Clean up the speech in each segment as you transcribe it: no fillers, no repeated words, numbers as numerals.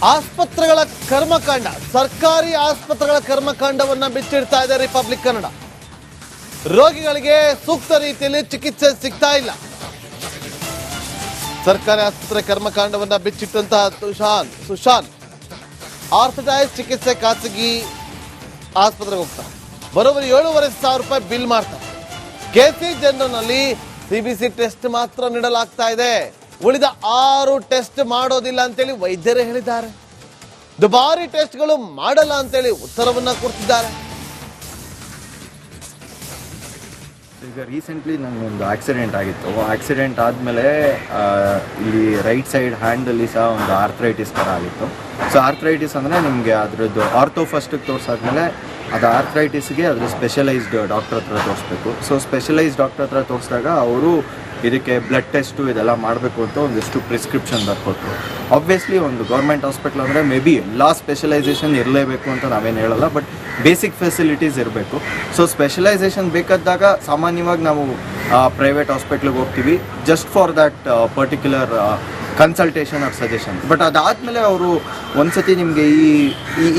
ಆಸ್ಪತ್ರೆಗಳ ಕರ್ಮಕಾಂಡ, ಸರ್ಕಾರಿ ಆಸ್ಪತ್ರೆಗಳ ಕರ್ಮಕಾಂಡವನ್ನ ಬಿಚ್ಚಿಡ್ತಾ ಇದೆ ರಿಪಬ್ಲಿಕ್ ಕನ್ನಡ. ರೋಗಿಗಳಿಗೆ ಸೂಕ್ತ ರೀತಿಯಲ್ಲಿ ಚಿಕಿತ್ಸೆ ಸಿಗ್ತಾ ಇಲ್ಲ. ಸರ್ಕಾರಿ ಆಸ್ಪತ್ರೆ ಕರ್ಮಕಾಂಡವನ್ನ ಬಿಚ್ಚಿಟ್ಟಂತಹ ಸುಶಾಂತ್ ಆರ್ಥೋಡಾಯ್ಸ್ ಚಿಕಿತ್ಸೆ ಖಾಸಗಿ ಆಸ್ಪತ್ರೆಗೆ ಹೋಗ್ತಾರೆ. ಬರೋಬ್ಬರಿ 7,500 ರೂಪಾಯಿ ಬಿಲ್ ಮಾಡ್ತಾರೆ. ಕೆಸಿ ಜನರಲ್ನಲ್ಲಿ ಸಿಬಿಸಿ ಟೆಸ್ಟ್ ಮಾತ್ರ ನೀಡಲಾಗ್ತಾ ಇದೆ. ಉಳಿದ 6 ಟೆಸ್ಟ್ ಮಾಡೋದಿಲ್ಲ ಅಂತೇಳಿ ವೈದ್ಯರೇ ಹೇಳಿದ್ದಾರೆ. ದುಬಾರಿ ಟೆಸ್ಟ್ಗಳು ಮಾಡಲ್ಲ ಅಂತೇಳಿ ಉತ್ತರವನ್ನ ಕೊಡ್ತಿದ್ದಾರೆ. ಈಗ ರೀಸೆಂಟ್ಲಿ ನನಗೊಂದು ಆಕ್ಸಿಡೆಂಟ್ ಆಗಿತ್ತು. ಆಕ್ಸಿಡೆಂಟ್ ಆದಮೇಲೆ ಇಲ್ಲಿ ರೈಟ್ ಸೈಡ್ ಹ್ಯಾಂಡಲ್ಲಿ ಸಹ ಒಂದು ಆರ್ಥ್ರೈಟಿಸ್ ಥರ ಆಗಿತ್ತು. ಸೊ ಆರ್ಥ್ರೈಟಿಸ್ ಅಂದರೆ ನಿಮಗೆ ಅದರದ್ದು ಆರ್ಥೋ ಫಸ್ಟಿಗೆ ತೋರಿಸಾದ್ಮೇಲೆ ಅದು ಆರ್ಥ್ರೈಟಿಸ್ಗೆ ಅದ್ರ ಸ್ಪೆಷಲೈಸ್ಡ್ ಡಾಕ್ಟರ್ ಹತ್ರ ತೋರಿಸ್ಬೇಕು. ಸೊ ಸ್ಪೆಷಲೈಸ್ಡ್ ಡಾಕ್ಟರ್ ಹತ್ರ ತೋರಿಸಿದಾಗ ಅವರು ಇದಕ್ಕೆ ಬ್ಲಡ್ ಟೆಸ್ಟು ಇದೆಲ್ಲ ಮಾಡಬೇಕು ಅಂತ ಒಂದಿಷ್ಟು ಪ್ರಿಸ್ಕ್ರಿಪ್ಷನ್ ಬರ್ಕೊಟ್ರು. ಆಬ್ವಿಯಸ್ಲಿ ಒಂದು ಗೌರ್ಮೆಂಟ್ ಹಾಸ್ಪಿಟ್ಲ್ ಅಂದರೆ ಮೇ ಬಿ ಎಲ್ಲ ಸ್ಪೆಷಲೈಸೇಷನ್ ಇರಲೇಬೇಕು ಅಂತ ನಾವೇನು ಹೇಳಲ್ಲ, ಬಟ್ ಬೇಸಿಕ್ ಫೆಸಿಲಿಟೀಸ್ ಇರಬೇಕು. ಸೊ ಸ್ಪೆಷಲೈಸೇಷನ್ ಬೇಕಾದಾಗ ಸಾಮಾನ್ಯವಾಗಿ ನಾವು ಪ್ರೈವೇಟ್ ಹಾಸ್ಪಿಟ್ಲಿಗೆ ಹೋಗ್ತೀವಿ just for that particular consultation or suggestion. But ಅದಾದಮೇಲೆ ಅವರು ಒಂದ್ಸತಿ ನಿಮಗೆ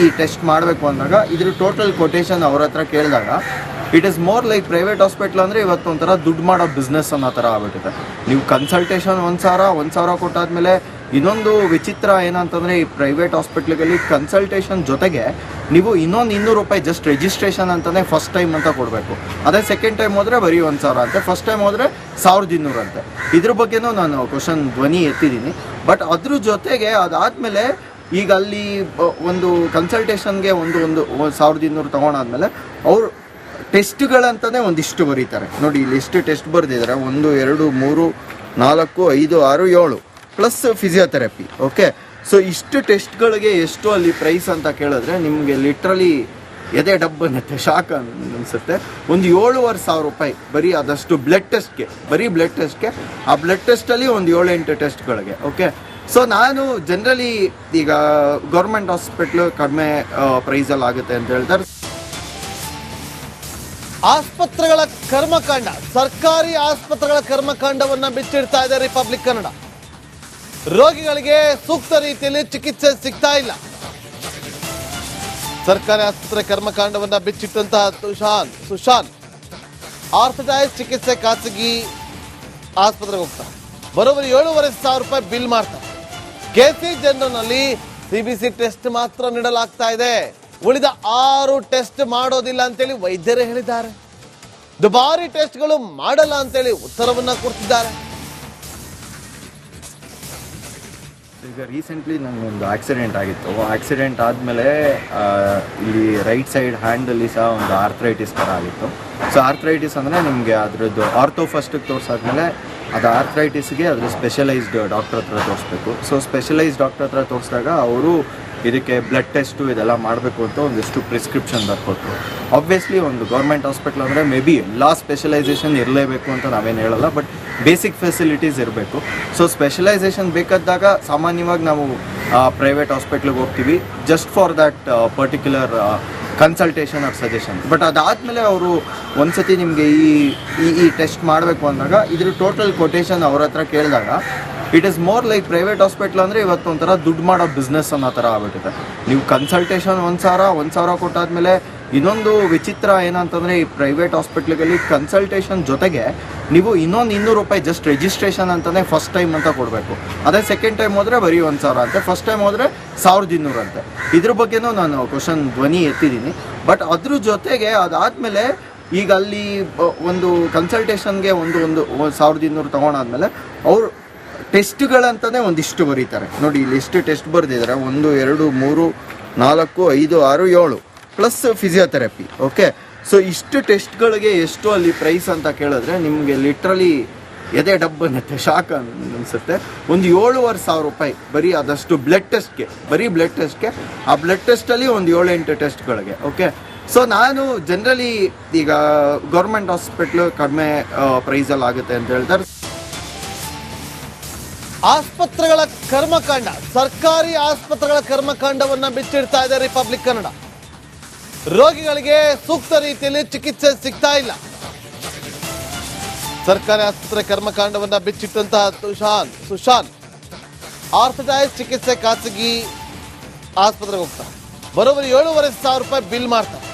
ಈ ಟೆಸ್ಟ್ ಮಾಡಬೇಕು ಅಂದಾಗ ಇದ್ರ ಟೋಟಲ್ ಕೊಟೇಶನ್ ಅವ್ರ ಹತ್ರ ಕೇಳಿದಾಗ it is more like private hospital ಅಂದರೆ ಇವತ್ತು ಒಂಥರ ದುಡ್ಡು ಮಾಡೋ ಬಿಸ್ನೆಸ್ ಅನ್ನೋ ಥರ ಆಗ್ಬಿಟ್ಟಿದೆ. ನೀವು ಕನ್ಸಲ್ಟೇಷನ್ 1,000 ಕೊಟ್ಟಾದ್ಮೇಲೆ ಇನ್ನೊಂದು ವಿಚಿತ್ರ ಏನಂತಂದರೆ ಈ ಪ್ರೈವೇಟ್ ಹಾಸ್ಪಿಟ್ಲಿಗಲ್ಲಿ ಕನ್ಸಲ್ಟೇಷನ್ ಜೊತೆಗೆ ನೀವು ಇನ್ನೊಂದು 200 ರೂಪಾಯಿ ಜಸ್ಟ್ ರಿಜಿಸ್ಟ್ರೇಷನ್ ಅಂತಲೇ ಫಸ್ಟ್ ಟೈಮ್ ಅಂತ ಕೊಡಬೇಕು. ಅದೇ ಸೆಕೆಂಡ್ ಟೈಮ್ ಹೋದರೆ ಬರೀ 1,000 ಅಂತೆ, ಫಸ್ಟ್ ಟೈಮ್ ಹೋದರೆ 1,200 ಅಂತೆ. ಇದ್ರ ಬಗ್ಗೆನೂ ನಾನು ಕ್ವಶನ್ ಧ್ವನಿ ಎತ್ತಿದ್ದೀನಿ. ಬಟ್ ಅದ್ರ ಜೊತೆಗೆ ಅದಾದಮೇಲೆ ಈಗ ಅಲ್ಲಿ ಒಂದು ಕನ್ಸಲ್ಟೇಷನ್ಗೆ ಒಂದು 1,200 ತೊಗೊಂಡಾದ್ಮೇಲೆ ಅವರು ಟೆಸ್ಟ್ಗಳಂತಲೇ ಒಂದಿಷ್ಟು ಬರೀತಾರೆ. ನೋಡಿ ಇಲ್ಲಿ ಎಷ್ಟು ಟೆಸ್ಟ್ ಬರೆದಿದ್ದಾರೆ, 1, 2, 3, 4, 5, 6, 7 ಪ್ಲಸ್ ಫಿಸಿಯೋಥೆರಪಿ. ಓಕೆ, ಸೊ ಇಷ್ಟು ಟೆಸ್ಟ್ಗಳಿಗೆ ಎಷ್ಟು ಅಲ್ಲಿ ಪ್ರೈಸ್ ಅಂತ ಕೇಳಿದ್ರೆ ನಿಮಗೆ ಲಿಟ್ರಲಿ ಎದೆ ಡಬ್ ಅನ್ನತ್ತೆ, ಶಾಕ್ ಅನಿಸುತ್ತೆ. ಒಂದು 7,500 ರೂಪಾಯಿ ಬರೀ ಅದಷ್ಟು ಬ್ಲಡ್ ಟೆಸ್ಟ್ಗೆ, ಬರೀ ಬ್ಲಡ್ ಟೆಸ್ಟ್ಗೆ. ಆ ಬ್ಲಡ್ ಟೆಸ್ಟಲ್ಲಿ ಒಂದು 7-8 ಟೆಸ್ಟ್ಗಳಿಗೆ. ಓಕೆ, ಸೊ ನಾನು ಜನರಲಿ ಈಗ ಗೌರ್ಮೆಂಟ್ ಹಾಸ್ಪಿಟ್ಲು ಕಡಿಮೆ ಪ್ರೈಸಲ್ಲಿ ಆಗುತ್ತೆ ಅಂತ ಹೇಳ್ತಾರೆ. ಆಸ್ಪತ್ರೆಗಳ ಕರ್ಮಕಾಂಡ, ಸರ್ಕಾರಿ ಆಸ್ಪತ್ರೆಗಳ ಕರ್ಮಕಾಂಡವನ್ನ ಬಿಚ್ಚಿಡ್ತಾ ಇದೆ ರಿಪಬ್ಲಿಕ್ ಕನ್ನಡ. ರೋಗಿಗಳಿಗೆ ಸೂಕ್ತ ರೀತಿಯಲ್ಲಿ ಚಿಕಿತ್ಸೆ ಸಿಗ್ತಾ ಇಲ್ಲ. ಸರ್ಕಾರಿ ಆಸ್ಪತ್ರೆ ಕರ್ಮಕಾಂಡವನ್ನ ಬಿಚ್ಚಿಟ್ಟಂತಹ ಸುಶಾಂತ್ ಆರ್ಥೋಡಾಯ್ಸ್ ಚಿಕಿತ್ಸೆ ಖಾಸಗಿ ಆಸ್ಪತ್ರೆಗೆ ಹೋಗ್ತಾರೆ. ಬರೋಬ್ಬರಿ 7,500 ರೂಪಾಯಿ ಬಿಲ್ ಮಾಡ್ತಾರೆ. ಕೆಸಿ ಜನರಲ್ನಲ್ಲಿ ಸಿಬಿಸಿ ಟೆಸ್ಟ್ ಮಾತ್ರ ನೀಡಲಾಗ್ತಾ ಇದೆ. ಉಳಿದ 6 ಟೆಸ್ಟ್ ಮಾಡೋದಿಲ್ಲ ಅಂತೇಳಿ ವೈದ್ಯರೇ ಹೇಳಿದ್ದಾರೆ. ದುಬಾರಿ ಟೆಸ್ಟ್ಗಳು ಮಾಡಲ್ಲ ಅಂತೇಳಿ ಉತ್ತರವನ್ನ ಕೊಡ್ತಿದ್ದಾರೆ. ಈಗ ರೀಸೆಂಟ್ಲಿ ನನಗೊಂದು ಆಕ್ಸಿಡೆಂಟ್ ಆಗಿತ್ತು. ಆಕ್ಸಿಡೆಂಟ್ ಆದಮೇಲೆ ಇಲ್ಲಿ ರೈಟ್ ಸೈಡ್ ಹ್ಯಾಂಡಲ್ಲಿ ಸಹ ಒಂದು ಆರ್ಥ್ರೈಟಿಸ್ ಥರ ಆಗಿತ್ತು. ಸೊ ಆರ್ಥ್ರೈಟಿಸ್ ಅಂದರೆ ನಿಮಗೆ ಅದರದ್ದು ಆರ್ಥೋ ಫಸ್ಟಿಗೆ ತೋರಿಸಾದ್ಮೇಲೆ ಅದು ಆರ್ಥ್ರೈಟಿಸ್ಗೆ ಅದ್ರ ಸ್ಪೆಷಲೈಸ್ಡ್ ಡಾಕ್ಟರ್ ಹತ್ರ ತೋರಿಸ್ಬೇಕು. ಸೊ ಸ್ಪೆಷಲೈಸ್ಡ್ ಡಾಕ್ಟರ್ ಹತ್ರ ತೋರಿಸಿದಾಗ ಅವರು ಇದಕ್ಕೆ ಬ್ಲಡ್ ಟೆಸ್ಟು ಇದೆಲ್ಲ ಮಾಡಬೇಕು ಅಂತ ಒಂದಿಷ್ಟು ಪ್ರಿಸ್ಕ್ರಿಪ್ಷನ್ ಬರ್ಕೊಟ್ರು. ಆಬ್ವಿಯಸ್ಲಿ ಒಂದು ಗೌರ್ಮೆಂಟ್ ಹಾಸ್ಪಿಟ್ಲ್ ಅಂದರೆ ಮೇ ಬಿ ಎಲ್ಲ ಸ್ಪೆಷಲೈಸೇಷನ್ ಇರಲೇಬೇಕು ಅಂತ ನಾವೇನು ಹೇಳಲ್ಲ, ಬಟ್ ಬೇಸಿಕ್ ಫೆಸಿಲಿಟೀಸ್ ಇರಬೇಕು. ಸೊ ಸ್ಪೆಷಲೈಸೇಷನ್ ಬೇಕಾದಾಗ ಸಾಮಾನ್ಯವಾಗಿ ನಾವು ಪ್ರೈವೇಟ್ ಹಾಸ್ಪಿಟ್ಲಿಗೆ ಹೋಗ್ತೀವಿ just for that particular consultation or suggestion. But ಅದಾದಮೇಲೆ ಅವರು ಒಂದ್ಸತಿ ನಿಮಗೆ ಈ ಟೆಸ್ಟ್ ಮಾಡಬೇಕು ಅಂದಾಗ ಇದ್ರ ಟೋಟಲ್ ಕೊಟೇಶನ್ ಅವ್ರ ಹತ್ರ ಕೇಳಿದಾಗ it is more like private hospital ಅಂದರೆ ಇವತ್ತು ಒಂಥರ ದುಡ್ಡು ಮಾಡೋ ಬಿಸ್ನೆಸ್ ಅನ್ನೋ ಥರ ಆಗ್ಬಿಟ್ಟಿದೆ. ನೀವು ಕನ್ಸಲ್ಟೇಷನ್ 1,000 ಕೊಟ್ಟಾದ್ಮೇಲೆ ಇನ್ನೊಂದು ವಿಚಿತ್ರ ಏನಂತಂದರೆ ಈ ಪ್ರೈವೇಟ್ ಹಾಸ್ಪಿಟ್ಲಿಗಲ್ಲಿ ಕನ್ಸಲ್ಟೇಷನ್ ಜೊತೆಗೆ ನೀವು ಇನ್ನೊಂದು 200 ರೂಪಾಯಿ ಜಸ್ಟ್ ರಿಜಿಸ್ಟ್ರೇಷನ್ ಅಂತಲೇ ಫಸ್ಟ್ ಟೈಮ್ ಅಂತ ಕೊಡಬೇಕು. ಅದೇ ಸೆಕೆಂಡ್ ಟೈಮ್ ಹೋದರೆ ಬರೀ 1,000 ಅಂತೆ, ಫಸ್ಟ್ ಟೈಮ್ ಹೋದರೆ 1,200 ಅಂತೆ. ಇದ್ರ ಬಗ್ಗೆನೂ ನಾನು ಕ್ವಶನ್ ಧ್ವನಿ ಎತ್ತಿದ್ದೀನಿ. ಬಟ್ ಅದ್ರ ಜೊತೆಗೆ ಅದಾದಮೇಲೆ ಈಗ ಅಲ್ಲಿ ಒಂದು ಕನ್ಸಲ್ಟೇಷನ್ಗೆ ಒಂದು 1,200 ತೊಗೊಂಡಾದ್ಮೇಲೆ ಅವರು ಟೆಸ್ಟ್ಗಳಂತಲೇ ಒಂದಿಷ್ಟು ಬರೀತಾರೆ. ನೋಡಿ ಇಲ್ಲಿ ಎಷ್ಟು ಟೆಸ್ಟ್ ಬರೆದಿದ್ದಾರೆ, 1, 2, 3, 4, 5, 6, 7 ಪ್ಲಸ್ ಫಿಸಿಯೋಥೆರಪಿ. ಓಕೆ, ಸೊ ಇಷ್ಟು ಟೆಸ್ಟ್ಗಳಿಗೆ ಎಷ್ಟು ಅಲ್ಲಿ ಪ್ರೈಸ್ ಅಂತ ಕೇಳಿದ್ರೆ ನಿಮಗೆ ಲಿಟ್ರಲಿ ಎದೆ ಡಬ್ ಅನ್ನತ್ತೆ, ಶಾಕ್ ಅನಿಸುತ್ತೆ. ಒಂದು 7,500 ರೂಪಾಯಿ ಬರೀ ಅದಷ್ಟು ಬ್ಲಡ್ ಟೆಸ್ಟ್ಗೆ, ಬರೀ ಬ್ಲಡ್ ಟೆಸ್ಟ್ಗೆ. ಆ ಬ್ಲಡ್ ಟೆಸ್ಟಲ್ಲಿ ಒಂದು 7-8 ಟೆಸ್ಟ್ಗಳಿಗೆ. ಓಕೆ, ಸೊ ನಾನು ಜನರಲಿ ಈಗ ಗೌರ್ಮೆಂಟ್ ಹಾಸ್ಪಿಟ್ಲು ಕಡಿಮೆ ಪ್ರೈಸಲ್ಲಿ ಆಗುತ್ತೆ ಅಂತ ಹೇಳ್ತಾರೆ. ಆಸ್ಪತ್ರೆಗಳ ಕರ್ಮಕಾಂಡ, ಸರ್ಕಾರಿ ಆಸ್ಪತ್ರೆಗಳ ಕರ್ಮಕಾಂಡವನ್ನ ಬಿಚ್ಚಿಡ್ತಾ ಇದೆ ರಿಪಬ್ಲಿಕ್ ಕನ್ನಡ. ರೋಗಿಗಳಿಗೆ ಸೂಕ್ತ ರೀತಿಯಲ್ಲಿ ಚಿಕಿತ್ಸೆ ಸಿಗ್ತಾ ಇಲ್ಲ. ಸರ್ಕಾರಿ ಆಸ್ಪತ್ರೆ ಕರ್ಮಕಾಂಡವನ್ನ ಬಿಚ್ಚಿಟ್ಟಂತಹ ಸುಶಾಂತ್ ಆರ್ಥೋಡಾಯ್ಸ್ ಚಿಕಿತ್ಸೆ ಖಾಸಗಿ ಆಸ್ಪತ್ರೆಗೆ ಹೋಗ್ತಾರೆ. ಬರೋಬ್ಬರಿ 7,500 ರೂಪಾಯಿ ಬಿಲ್ ಮಾಡ್ತಾರೆ.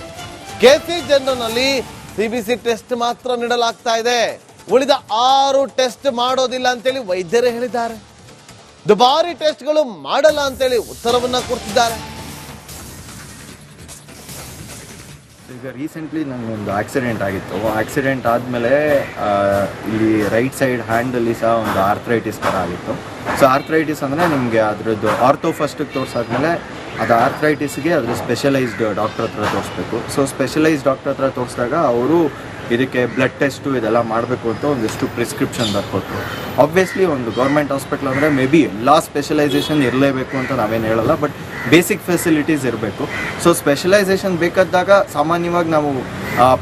ಕೆಸಿ ಜನರಲ್ನಲ್ಲಿ ಸಿಬಿಸಿ ಟೆಸ್ಟ್ ಮಾತ್ರ ನೀಡಲಾಗ್ತಾ ಇದೆ. ಉಳಿದ 6 ಟೆಸ್ಟ್ ಮಾಡೋದಿಲ್ಲ ಅಂತೇಳಿ ವೈದ್ಯರೇ ಹೇಳಿದ್ದಾರೆ. ದುಬಾರಿ ಟೆಸ್ಟ್ಗಳು ಮಾಡಲ್ಲ ಅಂತೇಳಿ ಉತ್ತರವನ್ನ ಕೊಡ್ತಿದ್ದಾರೆ. ಈಗ ರೀಸೆಂಟ್ಲಿ ನನಗೊಂದು ಆಕ್ಸಿಡೆಂಟ್ ಆಗಿತ್ತು. ಆಕ್ಸಿಡೆಂಟ್ ಆದಮೇಲೆ ಇಲ್ಲಿ ರೈಟ್ ಸೈಡ್ ಹ್ಯಾಂಡಲ್ಲಿ ಸಹ ಒಂದು ಆರ್ಥ್ರೈಟಿಸ್ ಥರ ಆಗಿತ್ತು. ಸೊ ಆರ್ಥ್ರೈಟಿಸ್ ಅಂದರೆ ನಿಮಗೆ ಅದರದ್ದು ಆರ್ಥೋ ಫಸ್ಟಿಗೆ ತೋರಿಸಾದ್ಮೇಲೆ ಅದು ಆರ್ಥ್ರೈಟಿಸ್ಗೆ ಅದ್ರ ಸ್ಪೆಷಲೈಸ್ಡ್ ಡಾಕ್ಟರ್ ಹತ್ರ ತೋರಿಸ್ಬೇಕು. ಸೊ ಸ್ಪೆಷಲೈಸ್ಡ್ ಡಾಕ್ಟರ್ ಹತ್ರ ತೋರಿಸಿದಾಗ ಅವರು ಇದಕ್ಕೆ ಬ್ಲಡ್ ಟೆಸ್ಟು ಇದೆಲ್ಲ ಮಾಡಬೇಕು ಅಂತ ಒಂದಿಷ್ಟು ಪ್ರಿಸ್ಕ್ರಿಪ್ಷನ್ ಬರ್ಕೊಟ್ರು. ಆಬ್ವಿಯಸ್ಲಿ ಒಂದು ಗೌರ್ಮೆಂಟ್ ಹಾಸ್ಪಿಟ್ಲ್ ಅಂದರೆ ಮೇ ಬಿ ಎಲ್ಲ ಸ್ಪೆಷಲೈಸೇಷನ್ ಇರಲೇಬೇಕು ಅಂತ ನಾವೇನು ಹೇಳಲ್ಲ, ಬಟ್ ಬೇಸಿಕ್ ಫೆಸಿಲಿಟೀಸ್ ಇರಬೇಕು. ಸೊ ಸ್ಪೆಷಲೈಸೇಷನ್ ಬೇಕಾದಾಗ ಸಾಮಾನ್ಯವಾಗಿ ನಾವು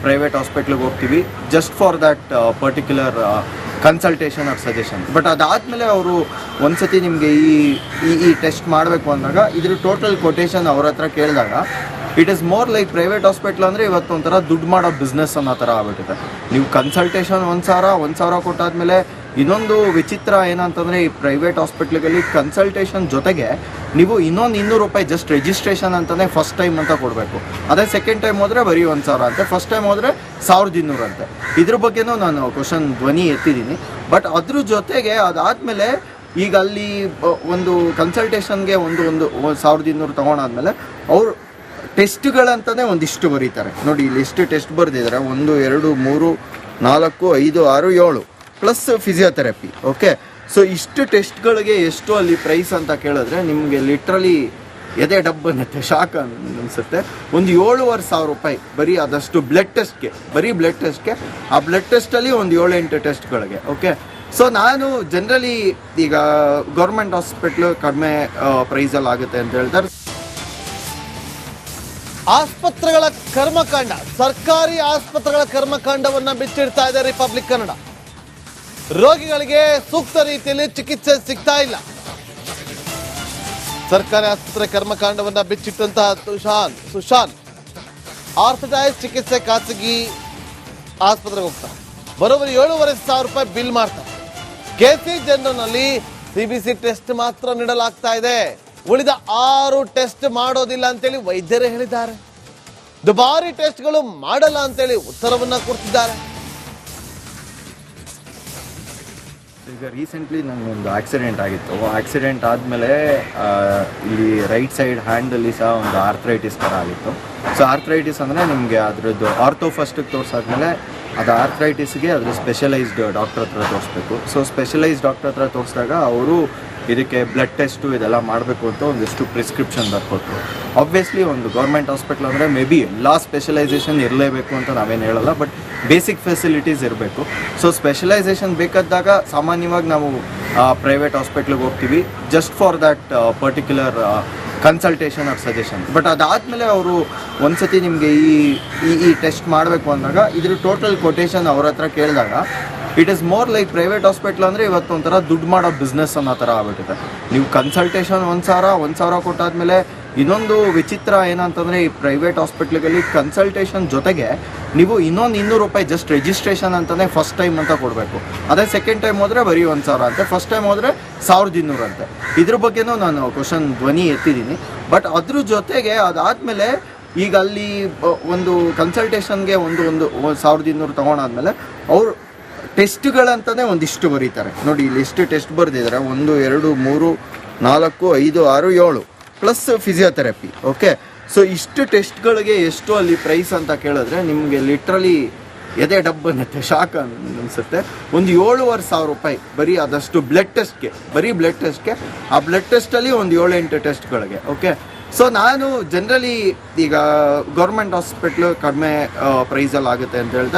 ಪ್ರೈವೇಟ್ ಹಾಸ್ಪಿಟ್ಲಿಗೆ ಹೋಗ್ತೀವಿ just for that particular consultation or suggestion. But ಅದಾದಮೇಲೆ ಅವರು ಒಂದ್ಸತಿ ನಿಮಗೆ ಈ ಟೆಸ್ಟ್ ಮಾಡಬೇಕು ಅಂದಾಗ ಇದ್ರ ಟೋಟಲ್ ಕೊಟೇಶನ್ ಅವ್ರ ಹತ್ರ ಕೇಳಿದಾಗ it is more like private hospital ಅಂದರೆ ಇವತ್ತು ಒಂಥರ ದುಡ್ಡು ಮಾಡೋ ಬಿಸ್ನೆಸ್ ಅನ್ನೋ ಥರ ಆಗ್ಬಿಟ್ಟಿದೆ. ನೀವು ಕನ್ಸಲ್ಟೇಷನ್ 1,000 ಕೊಟ್ಟಾದ್ಮೇಲೆ ಇನ್ನೊಂದು ವಿಚಿತ್ರ ಏನಂತಂದರೆ ಈ ಪ್ರೈವೇಟ್ ಹಾಸ್ಪಿಟ್ಲಿಗಳಲ್ಲಿ ಕನ್ಸಲ್ಟೇಷನ್ ಜೊತೆಗೆ ನೀವು ಇನ್ನೊಂದು 200 ರೂಪಾಯಿ ಜಸ್ಟ್ ರಿಜಿಸ್ಟ್ರೇಷನ್ ಅಂತಲೇ ಫಸ್ಟ್ ಟೈಮ್ ಅಂತ ಕೊಡಬೇಕು. ಅದೇ ಸೆಕೆಂಡ್ ಟೈಮ್ ಹೋದರೆ ಬರೀ 1,000 ಅಂತೆ, ಫಸ್ಟ್ ಟೈಮ್ ಹೋದರೆ 1,200 ಅಂತೆ. ಇದ್ರ ಬಗ್ಗೆನೂ ನಾನು ಕ್ವಶನ್ ಧ್ವನಿ ಎತ್ತಿದ್ದೀನಿ. ಬಟ್ ಅದ್ರ ಜೊತೆಗೆ ಅದಾದಮೇಲೆ ಈಗ ಅಲ್ಲಿ ಒಂದು ಕನ್ಸಲ್ಟೇಷನ್ಗೆ ಒಂದು 1,200 ತೊಗೊಂಡಾದ್ಮೇಲೆ ಅವರು ಟೆಸ್ಟ್ಗಳಂತಲೇ ಒಂದಿಷ್ಟು ಬರೀತಾರೆ. ನೋಡಿ ಇಲ್ಲಿ ಎಷ್ಟು ಟೆಸ್ಟ್ ಬರೆದಿದ್ದಾರೆ, 1, 2, 3, 4, 5, 6, 7 ಪ್ಲಸ್ ಫಿಸಿಯೋಥೆರಪಿ. ಓಕೆ, ಸೊ ಇಷ್ಟು ಟೆಸ್ಟ್ಗಳಿಗೆ ಎಷ್ಟು ಅಲ್ಲಿ ಪ್ರೈಸ್ ಅಂತ ಕೇಳಿದ್ರೆ ನಿಮಗೆ ಲಿಟ್ರಲಿ ಎದೆ ಡಬ್ ಅನ್ನತ್ತೆ, ಶಾಕ್ ಅನಿಸುತ್ತೆ. ಒಂದು 7,500 ರೂಪಾಯಿ ಬರೀ ಅದಷ್ಟು ಬ್ಲಡ್ ಟೆಸ್ಟ್ಗೆ, ಬರೀ ಬ್ಲಡ್ ಟೆಸ್ಟ್ಗೆ. ಆ ಬ್ಲಡ್ ಟೆಸ್ಟಲ್ಲಿ ಒಂದು 7-8 ಟೆಸ್ಟ್ಗಳಿಗೆ. ಓಕೆ, ಸೊ ನಾನು ಜನರಲಿ ಈಗ ಗೌರ್ಮೆಂಟ್ ಹಾಸ್ಪಿಟ್ಲು ಕಡಿಮೆ ಪ್ರೈಸಲ್ಲಿ ಆಗುತ್ತೆ ಅಂತ ಹೇಳ್ತಾರೆ. ಆಸ್ಪತ್ರೆಗಳ ಕರ್ಮಕಾಂಡ, ಸರ್ಕಾರಿ ಆಸ್ಪತ್ರೆಗಳ ಕರ್ಮಕಾಂಡವನ್ನ ಬಿಚ್ಚಿಡ್ತಾ ಇದೆ ರಿಪಬ್ಲಿಕ್ ಕನ್ನಡ. ರೋಗಿಗಳಿಗೆ ಸೂಕ್ತ ರೀತಿಯಲ್ಲಿ ಚಿಕಿತ್ಸೆ ಸಿಗ್ತಾ ಇಲ್ಲ. ಸರ್ಕಾರಿ ಆಸ್ಪತ್ರೆ ಕರ್ಮಕಾಂಡವನ್ನ ಬಿಚ್ಚಿಟ್ಟಂತಹ ಸುಶಾಂತ್ ಆರ್ಥೋಡಾಯ್ಸ್ ಚಿಕಿತ್ಸೆ ಖಾಸಗಿ ಆಸ್ಪತ್ರೆಗೆ ಹೋಗ್ತಾರೆ. ಬರೋಬ್ಬರಿ 7,500 ರೂಪಾಯಿ ಬಿಲ್ ಮಾಡ್ತಾರೆ. ಕೆಸಿ ಜನರಲ್ನಲ್ಲಿ ಸಿಬಿಸಿ ಟೆಸ್ಟ್ ಮಾತ್ರ ನೀಡಲಾಗ್ತಾ ಇದೆ. ಉಳಿದ 6 ಟೆಸ್ಟ್ ಮಾಡೋದಿಲ್ಲ ಅಂತೇಳಿ ವೈದ್ಯರೇ ಹೇಳಿದ್ದಾರೆ. ದುಬಾರಿ ಟೆಸ್ಟ್ಗಳು ಮಾಡಲ್ಲ ಅಂತೇಳಿ ಉತ್ತರವನ್ನ ಕೊಡ್ತಿದ್ದಾರೆ. ಈಗ ರೀಸೆಂಟ್ಲಿ ನನಗೊಂದು ಆಕ್ಸಿಡೆಂಟ್ ಆಗಿತ್ತು. ಆಕ್ಸಿಡೆಂಟ್ ಆದಮೇಲೆ ಇಲ್ಲಿ ರೈಟ್ ಸೈಡ್ ಹ್ಯಾಂಡಲ್ಲಿ ಸಹ ಒಂದು ಆರ್ಥ್ರೈಟಿಸ್ ಥರ ಆಗಿತ್ತು. ಸೊ ಆರ್ಥ್ರೈಟಿಸ್ ಅಂದರೆ ನಿಮಗೆ ಅದರದ್ದು ಆರ್ಥೋ ಫಸ್ಟಿಗೆ ತೋರಿಸಾದ್ಮೇಲೆ ಅದು ಆರ್ಥ್ರೈಟಿಸ್ಗೆ ಅದ್ರ ಸ್ಪೆಷಲೈಸ್ಡ್ ಡಾಕ್ಟರ್ ಹತ್ರ ತೋರಿಸ್ಬೇಕು. ಸೊ ಸ್ಪೆಷಲೈಸ್ಡ್ ಡಾಕ್ಟರ್ ಹತ್ರ ತೋರಿಸಿದಾಗ ಅವರು ಇದಕ್ಕೆ ಬ್ಲಡ್ ಟೆಸ್ಟು ಇದೆಲ್ಲ ಮಾಡಬೇಕು ಅಂತ ಒಂದಿಷ್ಟು ಪ್ರಿಸ್ಕ್ರಿಪ್ಷನ್ ಬರ್ಕೊಟ್ರು. ಆಬ್ವಿಯಸ್ಲಿ ಒಂದು ಗೌರ್ಮೆಂಟ್ ಹಾಸ್ಪಿಟ್ಲ್ ಅಂದರೆ ಮೇ ಬಿ ಎಲ್ಲ ಸ್ಪೆಷಲೈಸೇಷನ್ ಇರಲೇಬೇಕು ಅಂತ ನಾವೇನು ಹೇಳಲ್ಲ, ಬಟ್ ಬೇಸಿಕ್ ಫೆಸಿಲಿಟೀಸ್ ಇರಬೇಕು. ಸೊ ಸ್ಪೆಷಲೈಸೇಷನ್ ಬೇಕಾದಾಗ ಸಾಮಾನ್ಯವಾಗಿ ನಾವು ಪ್ರೈವೇಟ್ ಹಾಸ್ಪಿಟ್ಲಿಗೆ ಹೋಗ್ತೀವಿ just for that particular consultation or suggestion. But ಅದಾದಮೇಲೆ ಅವರು ಒಂದ್ಸತಿ ನಿಮಗೆ ಈ ಟೆಸ್ಟ್ ಮಾಡಬೇಕು ಅಂದಾಗ ಇದ್ರ ಟೋಟಲ್ ಕೊಟೇಶನ್ ಅವ್ರ ಹತ್ರ ಕೇಳಿದಾಗ it is more like private hospital ಅಂದರೆ ಇವತ್ತು ಒಂಥರ ದುಡ್ಡು ಮಾಡೋ ಬಿಸ್ನೆಸ್ ಅನ್ನೋ ಥರ ಆಗ್ಬಿಟ್ಟಿದೆ. ನೀವು ಕನ್ಸಲ್ಟೇಷನ್ 1,000 ಕೊಟ್ಟಾದ್ಮೇಲೆ ಇನ್ನೊಂದು ವಿಚಿತ್ರ ಏನಂತಂದರೆ ಈ ಪ್ರೈವೇಟ್ ಹಾಸ್ಪಿಟ್ಲಿಗಳಲ್ಲಿ ಕನ್ಸಲ್ಟೇಷನ್ ಜೊತೆಗೆ ನೀವು ಇನ್ನೊಂದು 200 ರೂಪಾಯಿ ಜಸ್ಟ್ ರಿಜಿಸ್ಟ್ರೇಷನ್ ಅಂತಲೇ ಫಸ್ಟ್ ಟೈಮ್ ಅಂತ ಕೊಡಬೇಕು. ಅದೇ ಸೆಕೆಂಡ್ ಟೈಮ್ ಹೋದರೆ ಬರೀ 1,000 ಅಂತೆ, ಫಸ್ಟ್ ಟೈಮ್ ಹೋದರೆ 1,200 ಅಂತೆ. ಇದ್ರ ಬಗ್ಗೆನೂ ನಾನು ಕ್ವಶನ್ ಧ್ವನಿ ಎತ್ತಿದ್ದೀನಿ. ಬಟ್ ಅದ್ರ ಜೊತೆಗೆ ಅದಾದಮೇಲೆ ಈಗ ಅಲ್ಲಿ ಒಂದು ಕನ್ಸಲ್ಟೇಷನ್ಗೆ ಒಂದು 1,200 ತೊಗೊಂಡಾದ್ಮೇಲೆ ಅವರು ಟೆಸ್ಟ್ಗಳಂತಲೇ ಒಂದಿಷ್ಟು ಬರೀತಾರೆ. ನೋಡಿ ಇಲ್ಲಿ ಎಷ್ಟು ಟೆಸ್ಟ್ ಬರೆದಿದ್ದಾರೆ, 1, 2, 3, 4, 5, 6, 7 ಪ್ಲಸ್ ಫಿಸಿಯೋಥೆರಪಿ. ಓಕೆ, ಸೊ ಇಷ್ಟು ಟೆಸ್ಟ್ಗಳಿಗೆ ಎಷ್ಟು ಅಲ್ಲಿ ಪ್ರೈಸ್ ಅಂತ ಕೇಳಿದ್ರೆ ನಿಮಗೆ ಲಿಟ್ರಲಿ ಎದೆ ಡಬ್ ಅನ್ನತ್ತೆ, ಶಾಕ್ ಅನಿಸುತ್ತೆ. ಒಂದು 7,500 ರೂಪಾಯಿ ಬರೀ ಅದಷ್ಟು ಬ್ಲಡ್ ಟೆಸ್ಟ್ಗೆ, ಬರೀ ಬ್ಲಡ್ ಟೆಸ್ಟ್ಗೆ. ಆ ಬ್ಲಡ್ ಟೆಸ್ಟಲ್ಲಿ ಒಂದು 7-8 ಟೆಸ್ಟ್ಗಳಿಗೆ. ಓಕೆ, ಸೊ ನಾನು ಜನರಲಿ ಈಗ ಗೌರ್ಮೆಂಟ್ ಹಾಸ್ಪಿಟ್ಲು ಕಡಿಮೆ ಪ್ರೈಸಲ್ಲಿ ಆಗುತ್ತೆ ಅಂತ ಹೇಳ್ತಾರೆ.